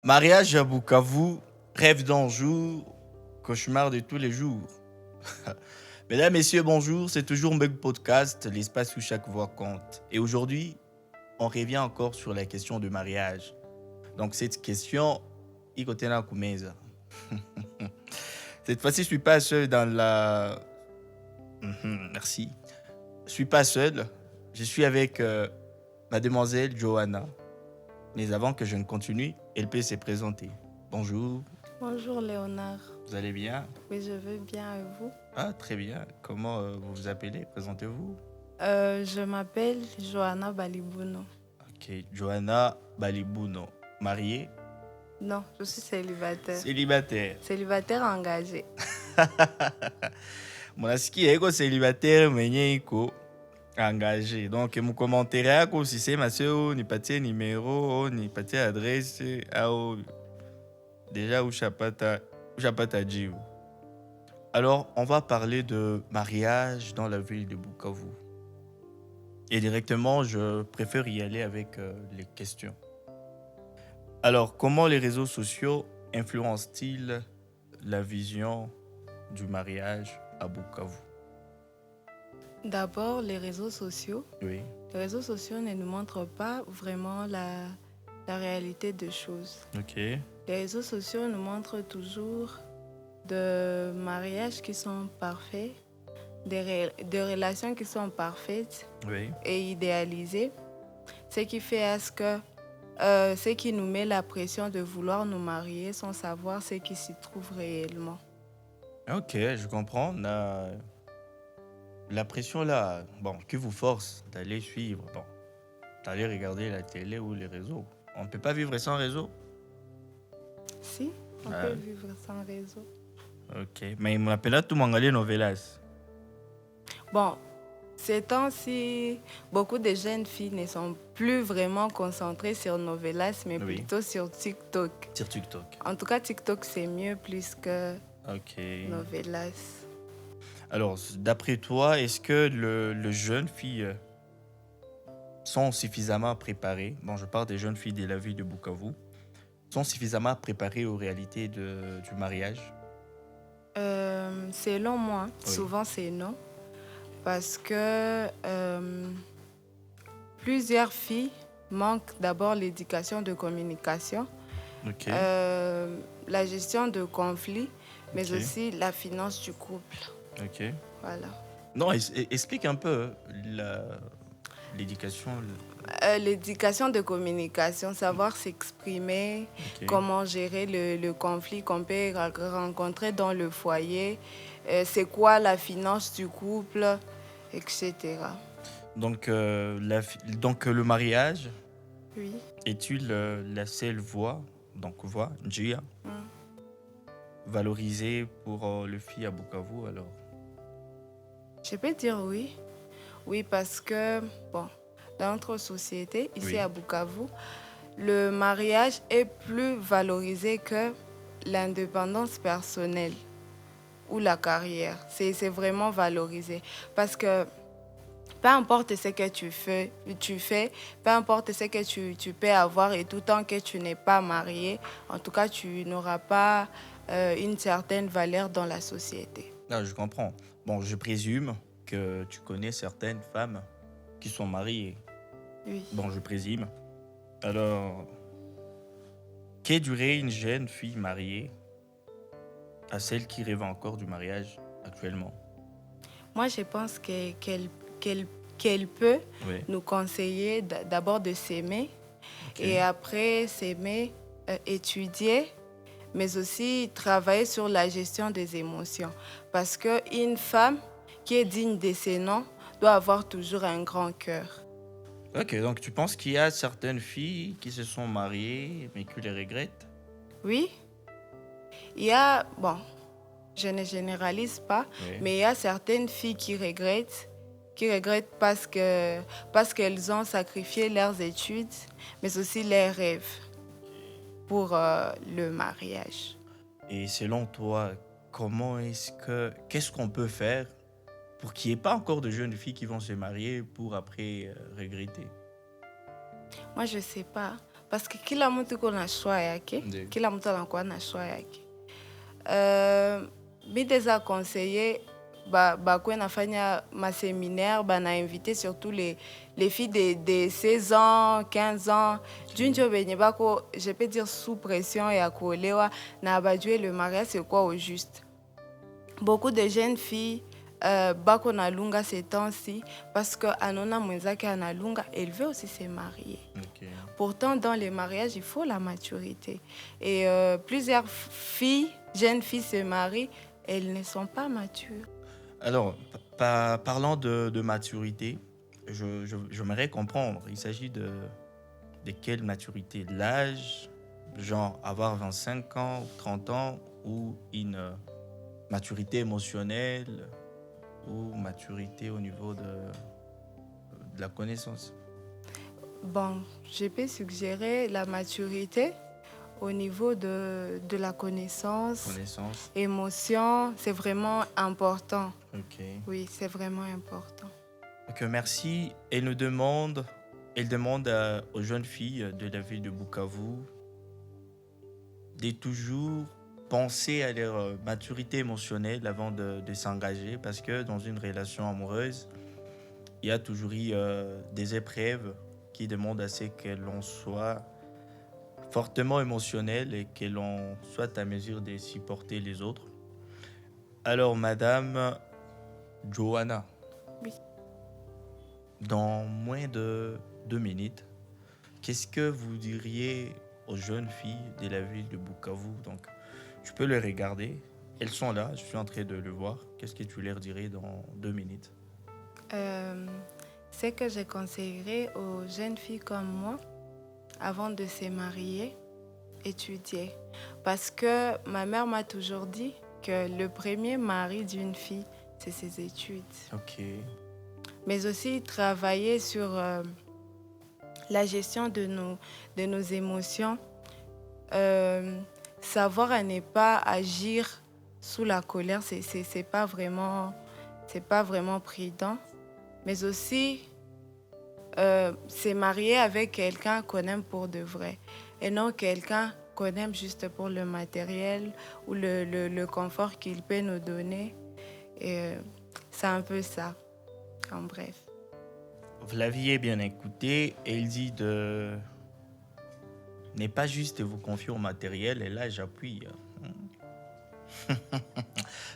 Mariage à Bukavu, rêve d'un jour, cauchemar de tous les jours. Mesdames, Messieurs, bonjour, c'est toujours Mbeg Podcast, l'espace où chaque voix compte. Et aujourd'hui, on revient encore sur la question du mariage. Donc cette question, Ikotena Kumeza. Cette fois-ci, je ne suis pas seul dans la... merci. Je ne suis pas seul, je suis avec mademoiselle Johanna. Mais avant que je ne continue, elle peut se présenter. Bonjour, Bonjour Léonard. vous allez bien? Oui, je vais bien et vous? Ah, très bien. Comment vous vous appelez? Présentez-vous. Je m'appelle Johanna Balibuno. Ok, Johanna Balibuno. Mariée? Non, je suis célibataire. Célibataire. Célibataire engagé. Mwanasikia eko célibataire mwenye iko engagé. Donc mkomentere yako usisema sio nipatie numero, nipatie adresse au déjà ushapata jibu. Alors, on va parler de mariage dans la ville de Bukavu. Et directement, je préfère y aller avec les questions. Alors, comment les réseaux sociaux influencent-ils la vision du mariage à Bukavu? D'abord, les réseaux sociaux. Oui, Les réseaux sociaux ne nous montrent pas vraiment la réalité des choses. ok, Les réseaux sociaux nous montrent toujours de mariages qui sont parfaits, des relations qui sont parfaites oui. et idéalisées, ce qui fait à ce que ce qui nous met la pression de vouloir nous marier sans savoir ce qui s'y trouve réellement. Ok, je comprends. La pression là, bon, qui vous force d'aller suivre, bon, d'aller regarder la télé ou les réseaux. On ne peut pas vivre sans réseau. Si, on Ah. peut vivre sans réseau. Ok, mais il m'appelle tout mangalé novelas. Bon, ces temps-ci, beaucoup de jeunes filles ne sont plus vraiment concentrées sur Novelas, mais Oui. plutôt sur TikTok. Sur TikTok. En tout cas, TikTok, c'est mieux plus que Ok. Novelas. Alors, d'après toi, est-ce que les jeunes filles sont suffisamment préparées? Bon, je parle des jeunes filles de la ville de Bukavu. Sont suffisamment préparées aux réalités du mariage? Selon moi, Oui. souvent c'est non. Parce que plusieurs filles manquent d'abord l'éducation de communication, Ok. la gestion de conflits, mais Ok. aussi la finance du couple. Ok. Voilà. Non, explique un peu l'éducation. L'éducation de communication, savoir s'exprimer, Ok. comment gérer le conflit qu'on peut rencontrer dans le foyer, c'est quoi la finance du couple, etc. Donc, donc le mariage Oui. est-il la seule voie, donc voie, Njia, valorisée pour les filles à Bukavu alors? Je peux dire oui. Oui, parce que, bon, dans notre société, ici Oui. à Bukavu, le mariage est plus valorisé que l'indépendance personnelle ou la carrière. C'est vraiment valorisé. Parce que peu importe ce que tu fais, peu importe ce que tu peux avoir et tout tant que tu n'es pas marié, en tout cas, tu n'auras pas une certaine valeur dans la société. Ah, je comprends. Bon, je présume que tu connais certaines femmes qui sont mariées. Oui. Bon, je présume. Alors, qu'est-ce une jeune fille mariée à celle qui rêve encore du mariage actuellement? Moi, je pense qu'elle peut Oui. nous conseiller d'abord de s'aimer Ok. et après s'aimer, étudier, mais aussi travailler sur la gestion des émotions. Parce qu'une femme qui est digne de ses noms doit avoir toujours un grand cœur. Ok, donc tu penses qu'il y a certaines filles qui se sont mariées mais qui les regrettent? Oui, il y a, bon, je ne généralise pas, Oui. mais il y a certaines filles qui regrettent parce qu'elles ont sacrifié leurs études, mais aussi leurs rêves pour le mariage. Et selon toi, qu'est-ce qu'on peut faire pour qu'il n'y ait pas encore de jeunes filles qui vont se marier pour après regretter? Moi, je ne sais pas, parce que kila mtu kuna choix yake, Ndiyo. kila mtu anakuwa na choix yake. Mi deza conseiller bakwe nafanya ma séminaire bana invité surtout les filles de 16 ans 15 ans junjo benye bako je peux dire sous pression ya kuolewa na bajue le mariage c'est quoi au juste. Beaucoup de jeunes filles bako nalunga ces temps-ci parce que anona mwenzake analunga, elle veut aussi se marier. Ok. Pourtant, dans les mariages, il faut la maturité. Et plusieurs filles, jeunes filles se marient, elles ne sont pas matures. Alors, parlant de maturité, j'aimerais comprendre, il s'agit de quelle maturité? L'âge, genre avoir 25 ans, 30 ans, ou une maturité émotionnelle, ou maturité au niveau de la connaissance? Bon, je peux suggérer la maturité au niveau de la connaissance, Connaissance, émotion, c'est vraiment important. ok. Oui, c'est vraiment important. Ok, merci. Elle demande aux jeunes filles de la ville de Bukavu de toujours penser à leur maturité émotionnelle avant de s'engager, parce que dans une relation amoureuse, il y a toujours eu des épreuves qui demandent à ce que l'on soit fortement émotionnel et que l'on soit à mesure de supporter les autres. Alors, Madame Johanna, Oui. dans moins de 2 minutes, qu'est-ce que vous diriez aux jeunes filles de la ville de Bukavu? Donc, tu peux les regarder. Elles sont là, je suis en train de le voir. Qu'est-ce que tu leur dirais dans 2 minutes? Ce que je conseillerais aux jeunes filles comme moi, avant de se marier, étudier. Parce que ma mère m'a toujours dit que le premier mari d'une fille, c'est ses études. Ok. Mais aussi travailler sur la gestion de nos émotions, savoir à ne pas agir sous la colère, c'est pas vraiment prudent. Mais aussi se marier avec quelqu'un qu'on aime pour de vrai et non quelqu'un qu'on aime juste pour le matériel ou le confort qu'il peut nous donner. Et c'est un peu ça, en bref. Vous l'aviez bien écouté, elle dit de ne pas juste vous confier au matériel, et là j'appuie.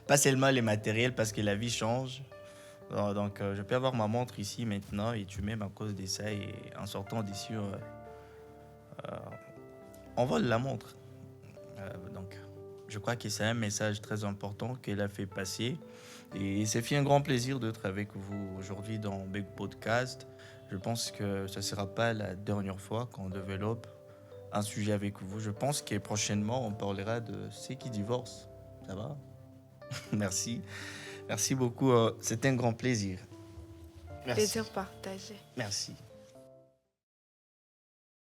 Pas seulement les matériels, parce que la vie change. Donc je peux avoir ma montre ici maintenant et tu m'aimes à cause de ça, et en sortant d'ici, on vole la montre. Donc je crois que c'est un message très important qu'elle a fait passer. Et c'est fait un grand plaisir d'être avec vous aujourd'hui dans Big Podcast. Je pense que ce ne sera pas la dernière fois qu'on développe un sujet avec vous. Je pense que prochainement, on parlera de ceux qui divorcent. Ça va? Merci. Merci beaucoup. C'était un grand plaisir. Merci. Plaisir partagé. Merci.